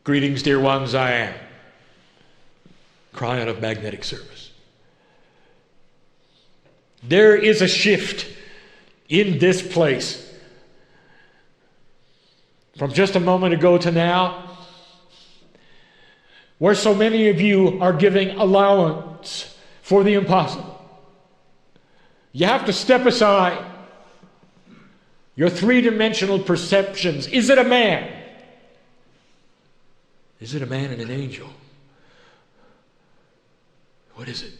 Greetings, dear ones, I am Kryon of Magnetic Service. There is a shift in this place. From just a moment ago to now, where so many of you are giving allowance for the impossible. You have to step aside your three-dimensional perceptions. Is it a man? Is it a man and an angel? What is it?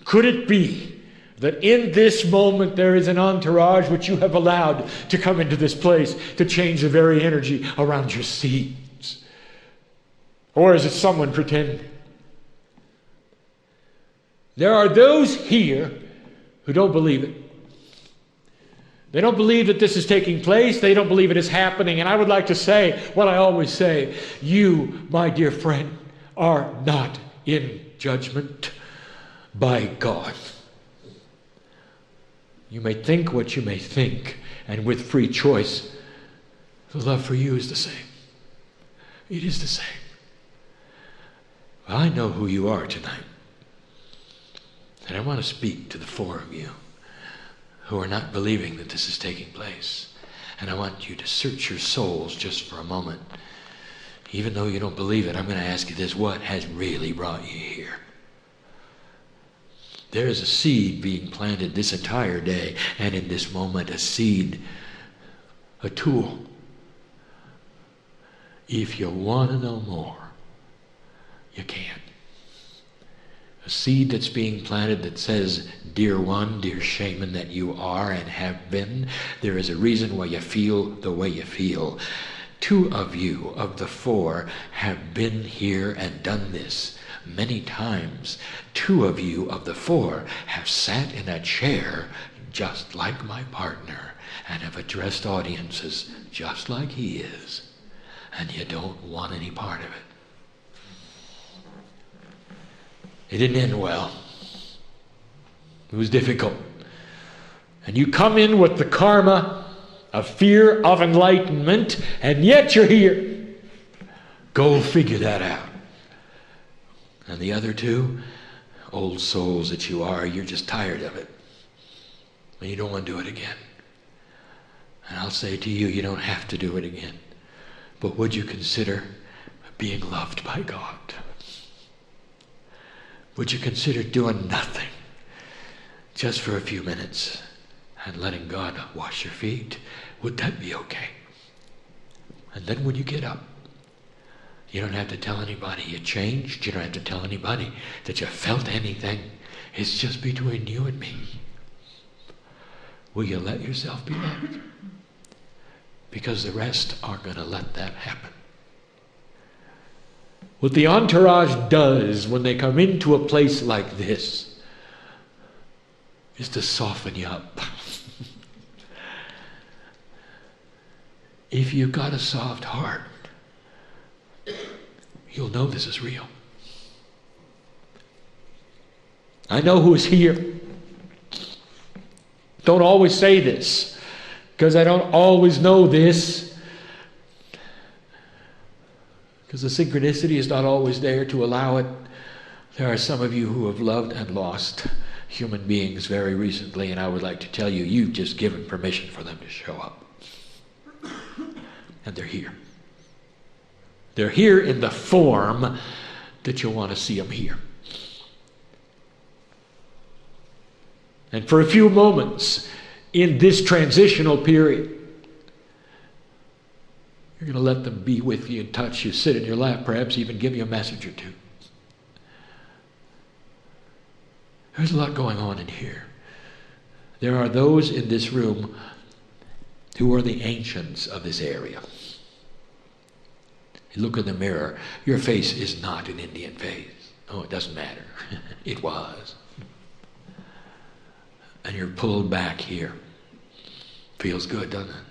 Could it be that in this moment there is an entourage which you have allowed to come into this place to change the very energy around your seeds? Or is it someone pretending? There are those here who don't believe it. They don't believe that this is taking place. They don't believe it is happening. And I would like to say what I always say. You, my dear friend, are not in judgment by God. You may think what you may think, and with free choice, the love for you is the same. It is the same. Well, I know who you are tonight. And I want to speak to the four of you who are not believing that this is taking place. And I want you to search your souls just for a moment. Even though you don't believe it, I'm going to ask you this: what has really brought you here? There is a seed being planted this entire day, and in this moment, a seed, a tool. If you want to know more, you can. A seed that's being planted that says, dear one, dear shaman that you are and have been, there is a reason why you feel the way you feel. 2 of you of the 4 have been here and done this many times. 2 of you of the 4 have sat in a chair just like my partner and have addressed audiences just like he is. And you don't want any part of it. It didn't end well. It was difficult. And you come in with the karma of fear of enlightenment, and yet you're here. Go figure that out. And the other 2, old souls that you are, you're just tired of it. And you don't want to do it again. And I'll say to you, you don't have to do it again. But would you consider being loved by God? Would you consider doing nothing just for a few minutes and letting God wash your feet? Would that be okay? And then when you get up, you don't have to tell anybody you changed. You don't have to tell anybody that you felt anything. It's just between you and me. Will you let yourself be loved? Because the rest aren't going to let that happen. What the entourage does when they come into a place like this is to soften you up. If you've got a soft heart, you'll know this is real. I know who is here. Don't always say this, because I don't always know this. Because the synchronicity is not always there to allow it. There are some of you who have loved and lost human beings very recently, and I would like to tell you, you've just given permission for them to show up. And they're here. They're here in the form that you want to see them here. And for a few moments in this transitional period, you're going to let them be with you and touch you, sit in your lap, perhaps even give you a message or 2. There's a lot going on in here. There are those in this room who are the ancients of this area. You look in the mirror, your face is not an Indian face. Oh, it doesn't matter. It was. And you're pulled back here. Feels good, doesn't it?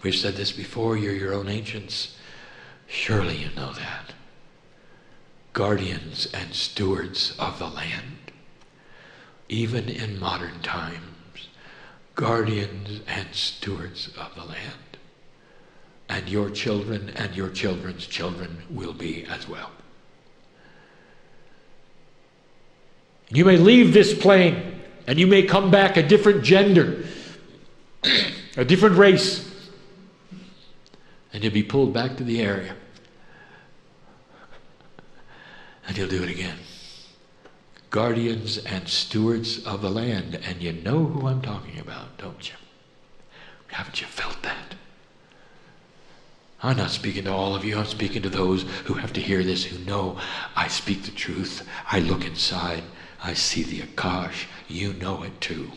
We've said this before, you're your own ancients. Surely you know that. Guardians and stewards of the land. Even in modern times, guardians and stewards of the land. and your children and your children's children will be as well. You may leave this plane and you may come back a different gender, a different race, and you'll be pulled back to the area. And you'll do it again. Guardians and stewards of the land. And you know who I'm talking about, don't you? Haven't you felt that? I'm not speaking to all of you. I'm speaking to those who have to hear this, who know I speak the truth. I look inside. I see the Akash. You know it too.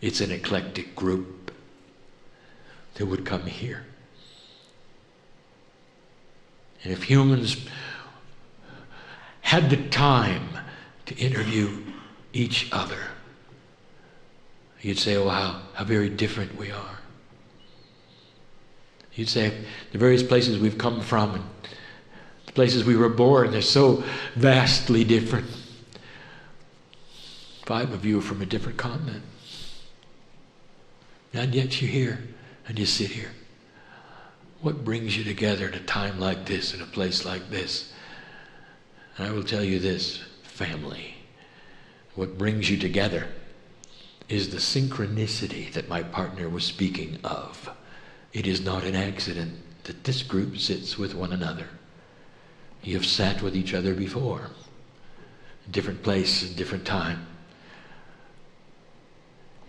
It's an eclectic group that would come here. And if humans had the time to interview each other, you'd say, oh, how very different we are. You'd say the various places we've come from and the places we were born, they're so vastly different. 5 of you are from a different continent. And yet you're here and you sit here. What brings you together at a time like this, in a place like this? And I will tell you this, family. What brings you together is the synchronicity that my partner was speaking of. It is not an accident that this group sits with one another. You have sat with each other before. Different place and different time.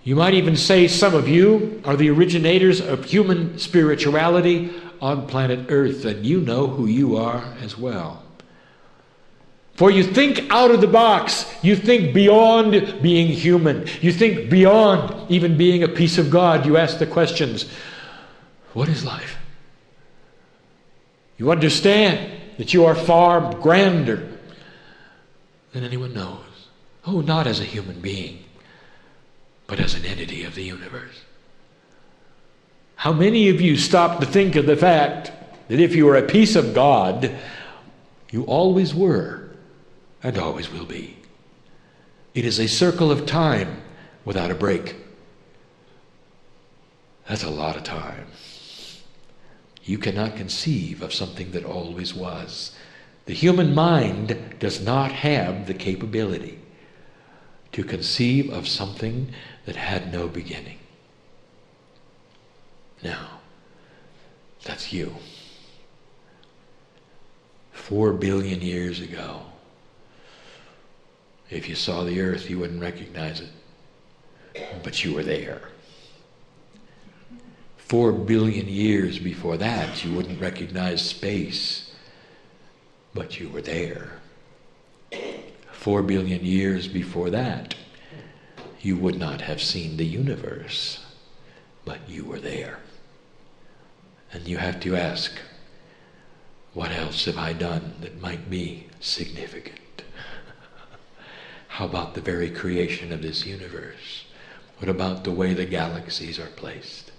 You might even say some of you are the originators of human spirituality on planet Earth, and you know who you are as well. For you think out of the box. You think beyond being human. You think beyond even being a piece of God. You ask the questions, what is life? You understand that you are far grander than anyone knows. Oh, not as a human being, but as an entity of the universe. How many of you stop to think of the fact that if you were a piece of God, you always were and always will be? It is a circle of time without a break. That's a lot of time. You cannot conceive of something that always was. The human mind does not have the capability to conceive of something that had no beginning. Now, that's you. 4 billion years ago, if you saw the earth, you wouldn't recognize it, but you were there. 4 billion years before that, you wouldn't recognize space, but you were there. 4 billion years before that, you would not have seen the universe, but you were there. And you have to ask, what else have I done that might be significant? How about the very creation of this universe? What about the way the galaxies are placed?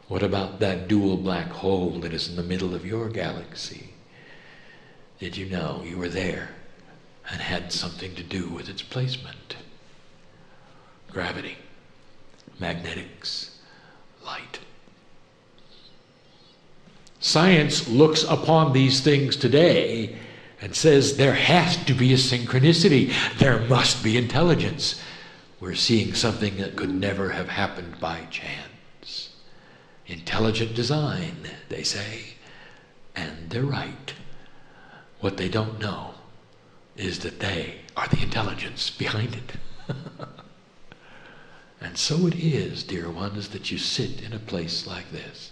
What about that dual black hole that is in the middle of your galaxy? Did you know you were there and had something to do with its placement? Gravity, magnetics, light. Science looks upon these things today and says there has to be a synchronicity. There must be intelligence. We're seeing something that could never have happened by chance. Intelligent design, they say, and they're right. What they don't know is that they are the intelligence behind it. And so it is, dear ones, that you sit in a place like this.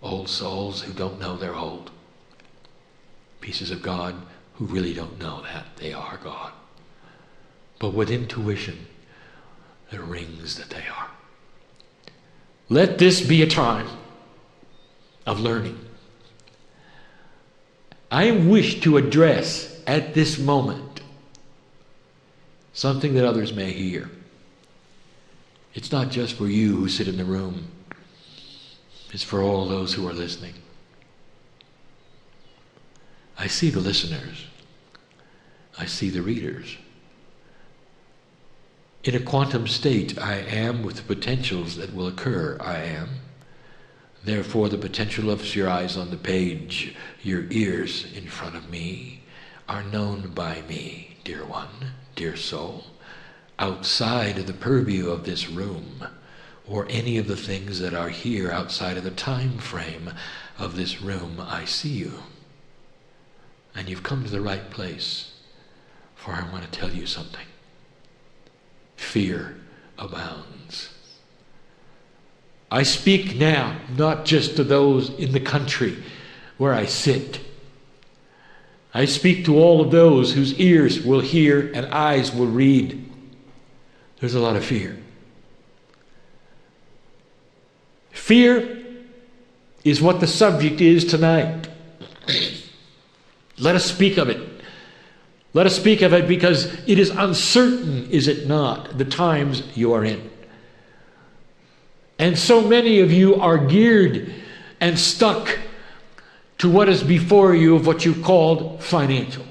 Old souls who don't know they're old. Pieces of God who really don't know that they are God. But with intuition that rings that they are. Let this be a time of learning. I wish to address at this moment something that others may hear. It's not just for you who sit in the room. It's for all those who are listening. I see the listeners. I see the readers. In a quantum state, I am with the potentials that will occur, I am. Therefore, the potential of your eyes on the page, your ears in front of me, are known by me, dear one, dear soul. Outside of the purview of this room, or any of the things that are here outside of the time frame of this room, I see you. And you've come to the right place, for I want to tell you something. Fear abounds. I speak now, not just to those in the country where I sit. I speak to all of those whose ears will hear and eyes will read. There's a lot of fear. Fear is what the subject is tonight. Let us speak of it. Let us speak of it because it is uncertain, is it not, the times you are in. And so many of you are geared and stuck to what is before you of what you've called financial.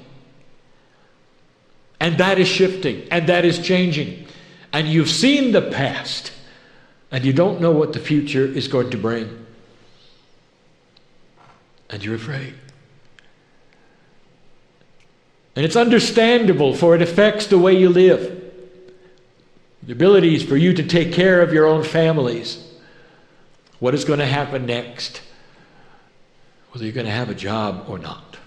And that is shifting, and that is changing. And you've seen the past, and you don't know what the future is going to bring. And you're afraid. And it's understandable, for it affects the way you live. The abilities for you to take care of your own families. What is going to happen next? Whether you're going to have a job or not.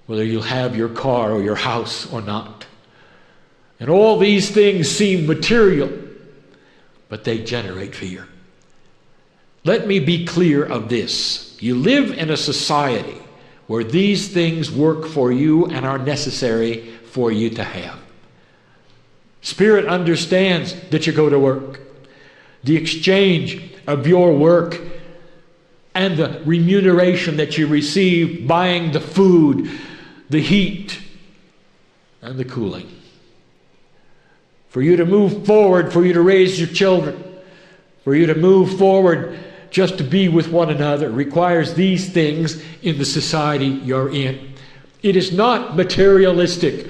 Whether you'll have your car or your house or not. And all these things seem material, but they generate fear. Let me be clear of this. You live in a society where these things work for you and are necessary for you to have. Spirit understands that you go to work. The exchange of your work and the remuneration that you receive, buying the food, the heat, and the cooling. For you to move forward, for you to raise your children, for you to move forward just to be with one another requires these things in the society you're in. It is not materialistic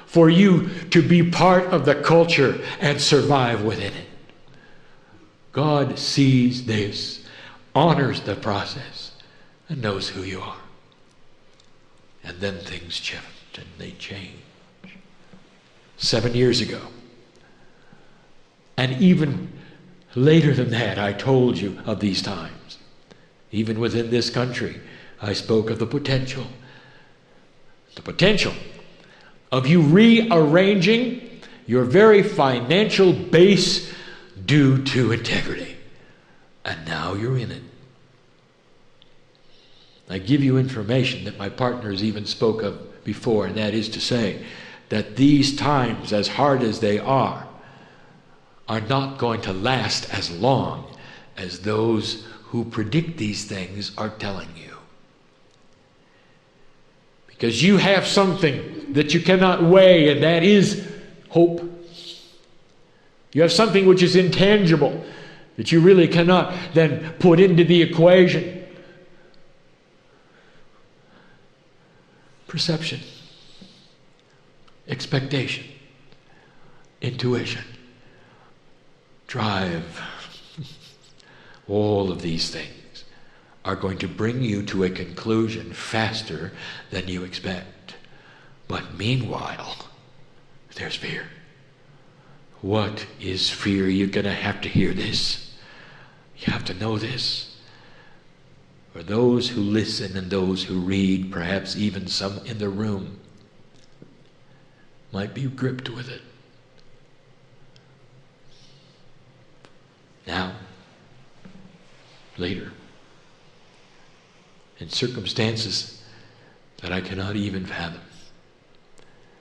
for you to be part of the culture and survive within it. God sees this, honors the process, and knows who you are. And then things shift and they change. 7 years ago, and even later than that, I told you of these times. Even within this country, I spoke of the potential of you rearranging your very financial base due to integrity. And now you're in it. I give you information that my partners even spoke of before, and that is to say that these times, as hard as they are not going to last as long as those who predict these things are telling you. Because you have something that you cannot weigh, and that is hope. You have something which is intangible that you really cannot then put into the equation. Perception, expectation, intuition, drive. All of these things are going to bring you to a conclusion faster than you expect. But meanwhile, there's fear. What is fear? You're going to have to hear this. You have to know this. For those who listen and those who read, perhaps even some in the room, might be gripped with it. Now, later, in circumstances that I cannot even fathom,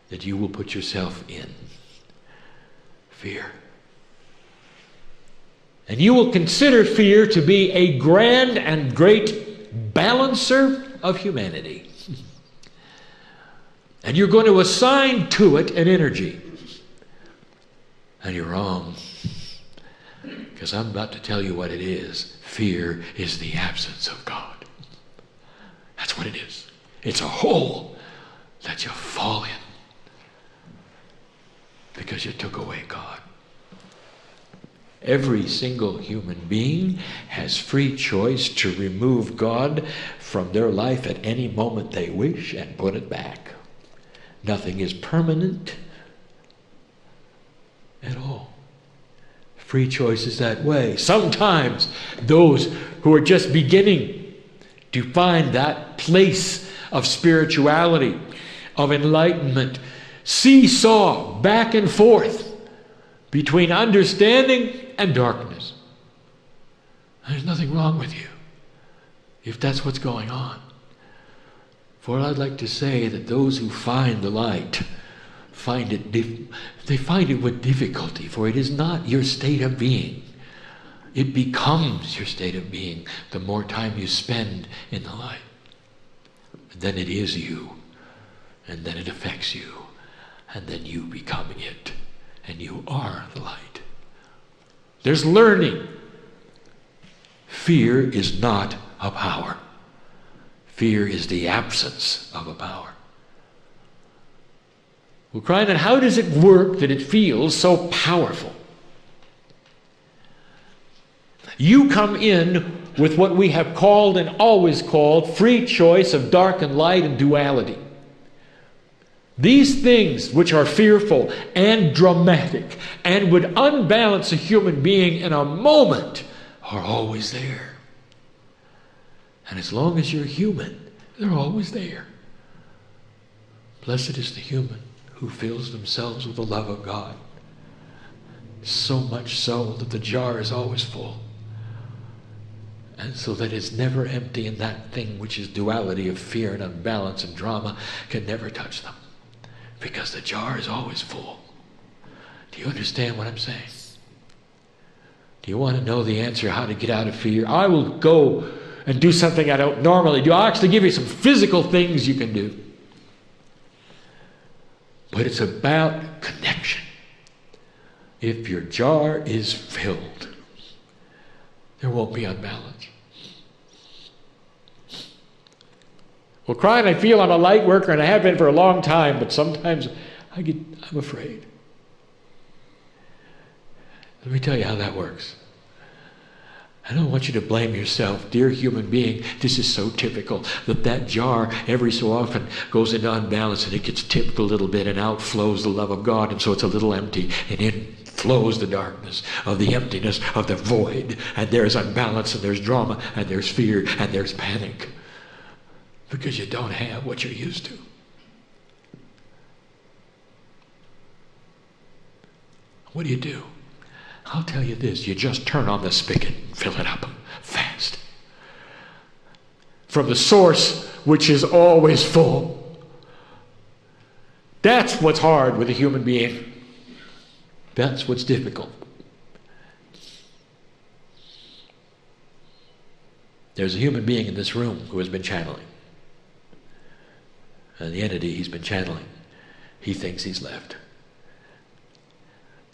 that you will put yourself in fear. And you will consider fear to be a grand and great balancer of humanity. And you're going to assign to it an energy. And you're wrong. Because I'm about to tell you what it is. Fear is the absence of God. That's what it is. It's a hole that you fall in because you took away God. Every single human being has free choice to remove God from their life at any moment they wish and put it back. Nothing is permanent at all. Free choice is that way. Sometimes those who are just beginning to find that place of spirituality, of enlightenment, seesaw back and forth between understanding and darkness. There's nothing wrong with you if that's what's going on. For I'd like to say that those who find the light find it with difficulty, for it is not your state of being. It becomes your state of being the more time you spend in the light. Then it is you, and then it affects you, and then you become it, and you are the light. There's learning. Fear is not a power. Fear is the absence of a power. Well, Kryon, how does it work that it feels so powerful? You come in with what we have called and always called free choice of dark and light and duality. These things which are fearful and dramatic and would unbalance a human being in a moment are always there. And as long as you're human, they're always there. Blessed is the human who fills themselves with the love of God. So much so that the jar is always full. And so that it's never empty, and that thing which is duality of fear and unbalance and drama can never touch them. Because the jar is always full. Do you understand what I'm saying? Do you want to know the answer how to get out of fear? I will go and do something I don't normally do. I'll actually give you some physical things you can do. But it's about connection. If your jar is filled, there won't be unbalance. Well, Kryon, I feel I'm a light worker, and I have been for a long time, but sometimes I'm afraid. Let me tell you how that works. I don't want you to blame yourself. Dear human being, this is so typical that jar every so often goes into unbalance, and it gets tipped a little bit, and out flows the love of God, and so it's a little empty, and in flows the darkness of the emptiness of the void, and there's unbalance, and there's drama, and there's fear, and there's panic, because you don't have what you're used to. What do? I'll tell you this, you just turn on the spigot and fill it up fast. From the source which is always full. That's what's hard with a human being. That's what's difficult. There's a human being in this room who has been channeling. And the entity he's been channeling, he thinks he's left.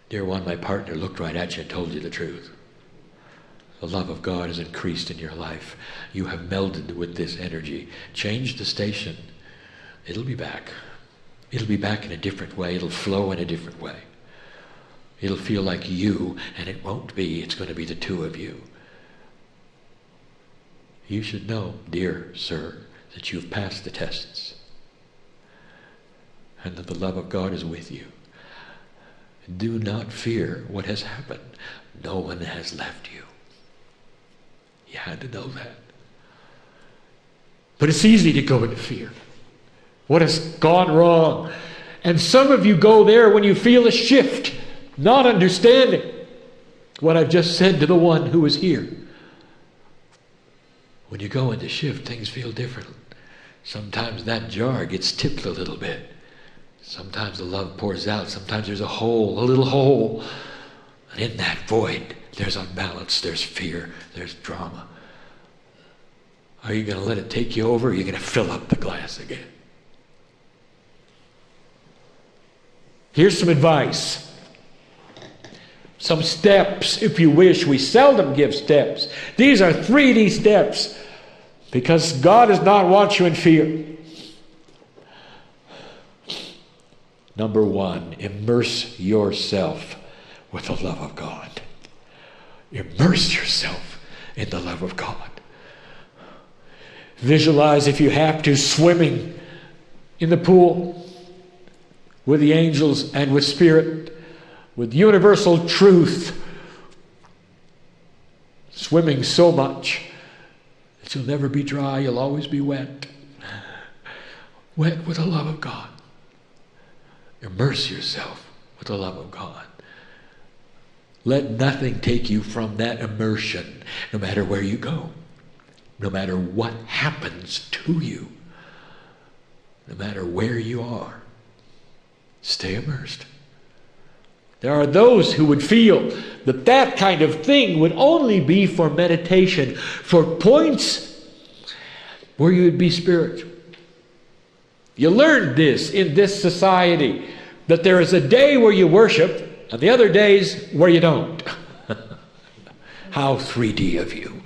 Dear one, my partner looked right at you and told you the truth. The love of God has increased in your life. You have melded with this energy. Change the station. It'll be back. It'll be back in a different way. It'll flow in a different way. It'll feel like you, and it won't be. It's going to be the two of you. You should know, dear sir, that you've passed the tests, and that the love of God is with you. Do not fear what has happened. No one has left you. You had to know that. But it's easy to go into fear. What has gone wrong? And some of you go there when you feel a shift, not understanding what I've just said to the one who is here. When you go into shift, things feel different. Sometimes that jar gets tipped a little bit. Sometimes the love pours out. Sometimes there's a hole, a little hole. And in that void, there's unbalance, there's fear, there's drama. Are you going to let it take you over, or are you going to fill up the glass again? Here's some advice. Some steps, if you wish. We seldom give steps. These are 3D steps, because God does not want you in fear. Number one, immerse yourself with the love of God. Immerse yourself in the love of God. Visualize, if you have to, swimming in the pool with the angels and with Spirit, with universal truth. Swimming so much that you'll never be dry, you'll always be wet. Wet with the love of God. Immerse yourself with the love of God. Let nothing take you from that immersion, no matter where you go, no matter what happens to you, no matter where you are. Stay immersed. There are those who would feel that that kind of thing would only be for meditation, for points where you would be spiritual. You learned this in this society, that there is a day where you worship and the other days where you don't. How 3D of you.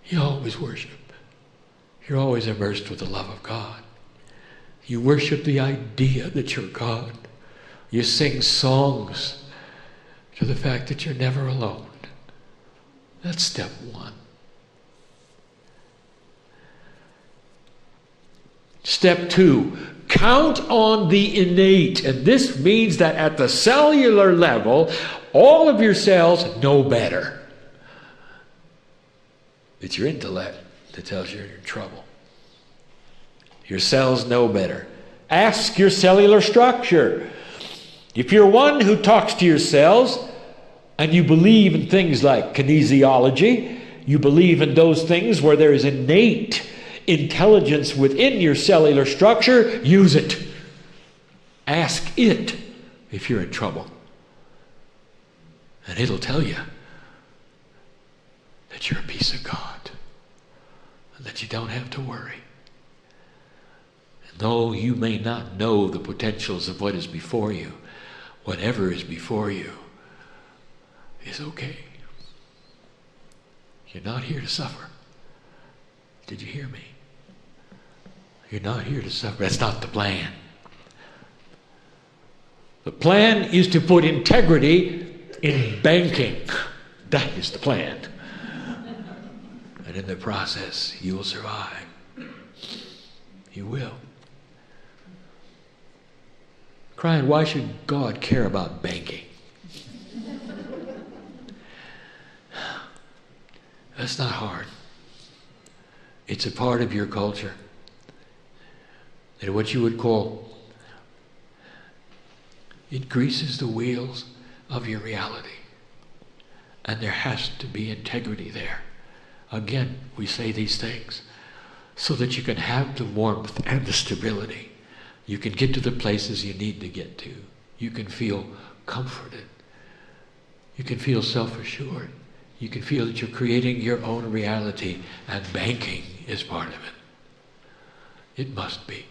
You always worship. You're always immersed with the love of God. You worship the idea that you're God. You sing songs to the fact that you're never alone. That's step one. Step two, count on the innate. And this means that at the cellular level, all of your cells know better. It's your intellect that tells you you're in trouble. Your cells know better. Ask your cellular structure. If you're one who talks to your cells and you believe in things like kinesiology, you believe in those things where there is innate intelligence within your cellular structure, use it. Ask it if you're in trouble. And it'll tell you that you're a piece of God and that you don't have to worry. And though you may not know the potentials of what is before you, whatever is before you is okay. You're not here to suffer. Did you hear me? You're not here to suffer. That's not the plan. The plan is to put integrity in banking. That is the plan. And in the process, you will survive. You will. Kryon, why should God care about banking? That's not hard. It's a part of your culture. That what you would call, it greases the wheels of your reality. And there has to be integrity there. Again, we say these things so that you can have the warmth and the stability. You can get to the places you need to get to. You can feel comforted. You can feel self-assured. You can feel that you're creating your own reality, and banking is part of it. It must be.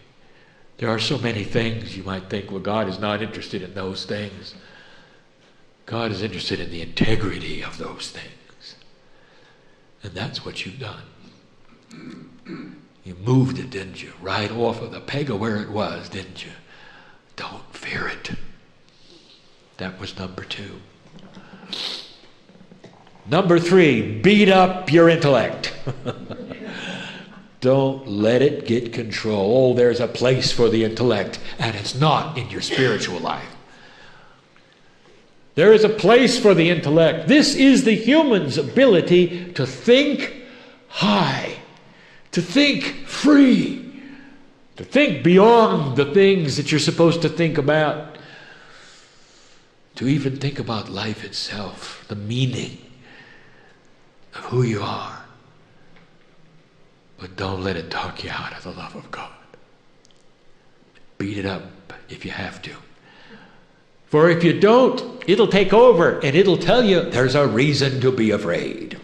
There are so many things you might think, well, God is not interested in those things. God is interested in the integrity of those things. And that's what you've done. You moved it, didn't you? Right off of the peg of where it was, didn't you? Don't fear it. That was number two. Number three, beat up your intellect. Don't let it get control. Oh, there's a place for the intellect, and it's not in your spiritual life. There is a place for the intellect. This is the human's ability to think high, to think free, to think beyond the things that you're supposed to think about, to even think about life itself, the meaning of who you are. But don't let it talk you out of the love of God. Beat it up if you have to. For if you don't, it'll take over and it'll tell you there's a reason to be afraid.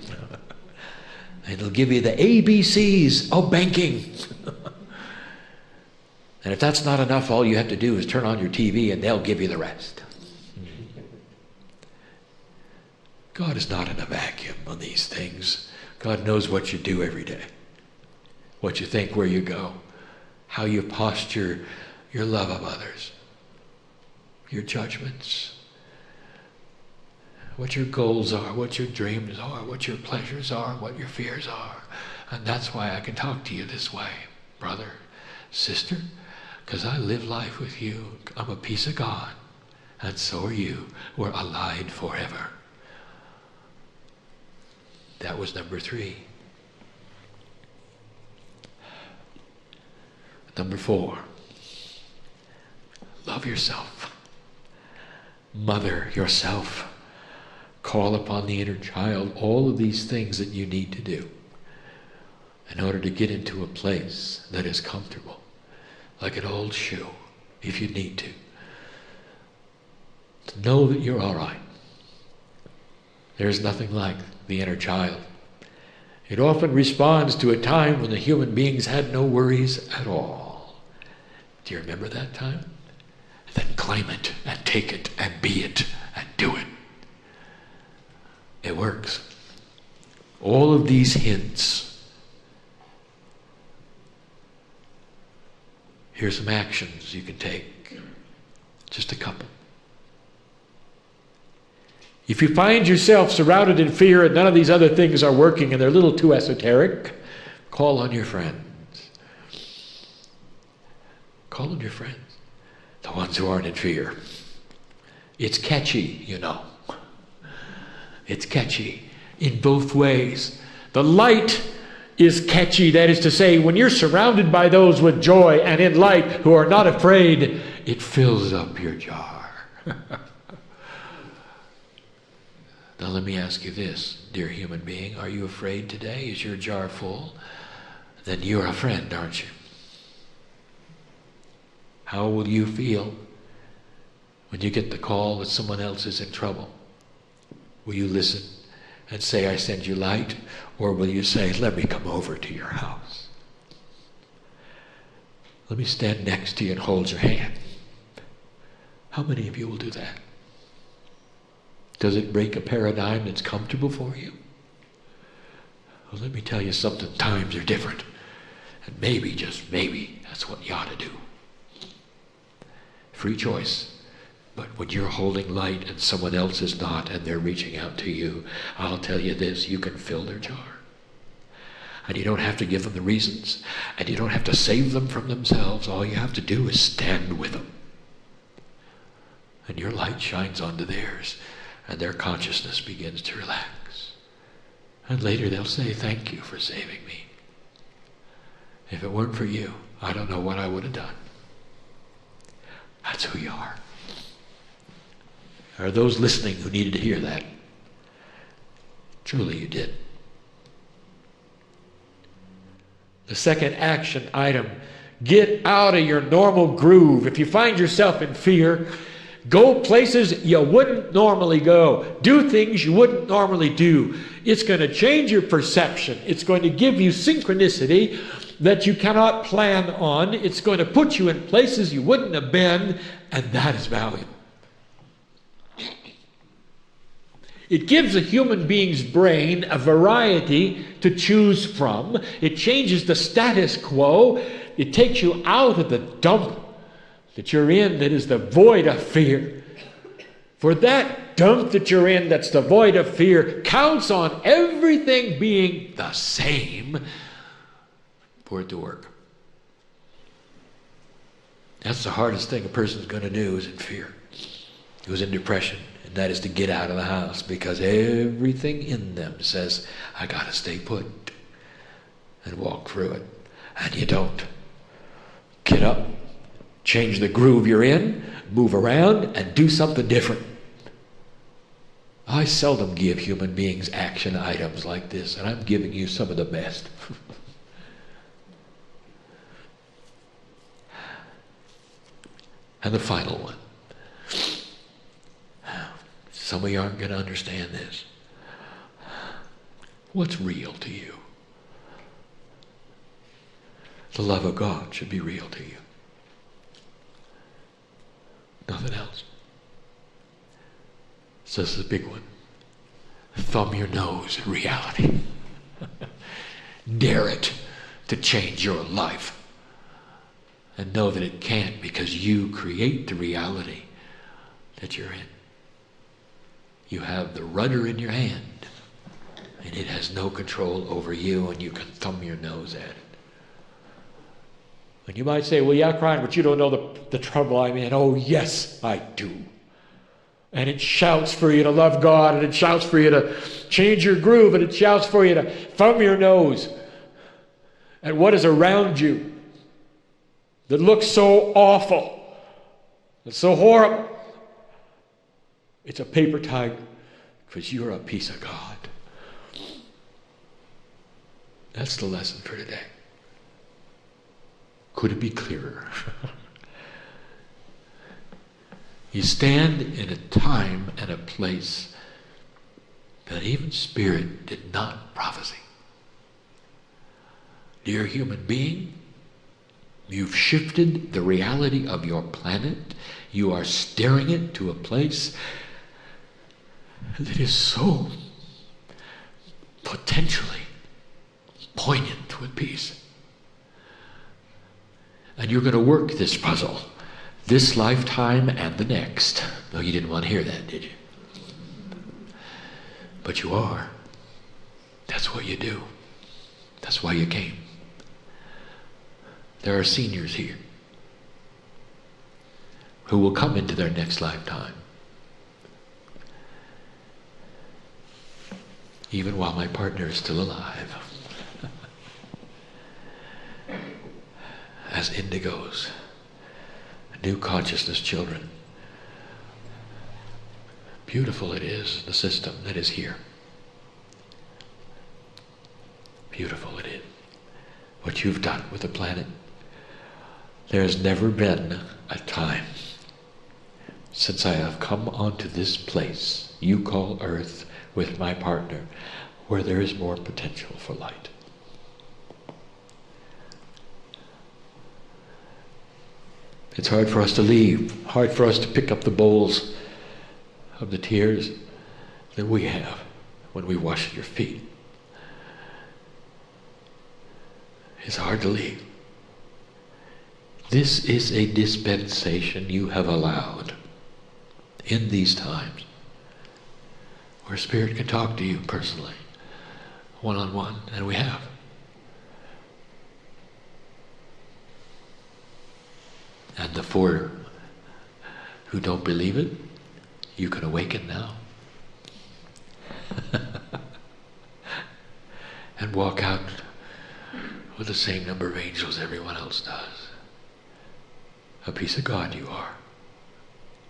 It'll give you the ABCs of banking. And if that's not enough, all you have to do is turn on your TV and they'll give you the rest. God is not in a vacuum on these things. God knows what you do every day, what you think, where you go. how you posture your love of others, your judgments, what your goals are, what your dreams are, what your pleasures are, what your fears are. And that's why I can talk to you this way, brother, sister, because I live life with you. I'm a piece of God, and so are you. We're allied forever. That was number 3. Number 4, love yourself. Mother yourself. Call upon the inner child. All of these things that you need to do in order to get into a place that is comfortable, like an old shoe, if you need to. To know that you're all right. There's nothing like the inner child. It often responds to a time when the human beings had no worries at all. Do you remember that time? Then claim it and take it and be it and do it. It works. All of these hints. Here's some actions you can take. Just a couple. If you find yourself surrounded in fear and none of these other things are working and they're a little too esoteric, call on your friends. Call on your friends. The ones who aren't in fear. It's catchy, you know. It's catchy in both ways. The light is catchy. That is to say, when you're surrounded by those with joy and in light who are not afraid, it fills up your jar. Now let me ask you this, dear human being. Are you afraid today? Is your jar full? Then you're a friend, aren't you? How will you feel when you get the call that someone else is in trouble? Will you listen and say, I send you light? Or will you say, let me come over to your house? Let me stand next to you and hold your hand. How many of you will do that? Does it break a paradigm that's comfortable for you? Well, let me tell you something. Times are different. And maybe, just maybe, that's what you ought to do. Free choice. But when you're holding light and someone else is not and they're reaching out to you, I'll tell you this, you can fill their jar. And you don't have to give them the reasons. And you don't have to save them from themselves. All you have to do is stand with them. And your light shines onto theirs. And their consciousness begins to relax. And later they'll say, thank you for saving me. If it weren't for you, I don't know what I would have done. That's who you are. Are those listening who needed to hear that? Truly you did. The second action item, get out of your normal groove. If you find yourself in fear, go places you wouldn't normally go. Do things you wouldn't normally do. It's going to change your perception. It's going to give you synchronicity that you cannot plan on. It's going to put you in places you wouldn't have been, and that is valuable. It gives a human being's brain a variety to choose from. It changes the status quo. It takes you out of the dump that you're in that is the void of fear. For that dump that you're in that's the void of fear counts on everything being the same for it to work. That's the hardest thing a person's going to do is in fear. Who's in depression. And that is to get out of the house because everything in them says, I got to stay put and walk through it. And you don't. Get up, change the groove you're in, move around, and do something different. I seldom give human beings action items like this, and I'm giving you some of the best. And the final one. Some of you aren't going to understand this. What's real to you? The love of God should be real to you. Nothing else. So this is a big one. Thumb your nose at reality. Dare it to change your life. And know that it can't, because you create the reality that you're in. You have the rudder in your hand, and it has no control over you, and you can thumb your nose at it. And you might say, well, yeah, Kryon, but you don't know the trouble I'm in. Oh, yes, I do. And it shouts for you to love God, and it shouts for you to change your groove, and it shouts for you to thumb your nose at what is around you that looks so awful, it's so horrible. It's a paper tiger, because you're a piece of God. That's the lesson for today. Could it be clearer? You stand in a time and a place that even Spirit did not prophesy. Dear human being, you've shifted the reality of your planet. You are steering it to a place that is so potentially poignant with peace. And you're going to work this puzzle, this lifetime and the next. No, you didn't want to hear that, did you? But you are. That's what you do. That's why you came. There are seniors here who will come into their next lifetime, even while my partner is still alive, as indigos, new consciousness children. Beautiful it is, the system that is here. Beautiful it is. What you've done with the planet. There has never been a time since I have come onto this place you call Earth with my partner where there is more potential for light. It's hard for us to leave, hard for us to pick up the bowls of the tears that we have when we wash your feet. It's hard to leave. This is a dispensation you have allowed in these times where Spirit can talk to you personally, one-on-one, and we have. And the four who don't believe it, you can awaken now. And walk out with the same number of angels everyone else does. A piece of God you are,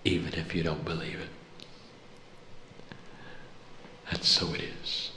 even if you don't believe it. And so it is.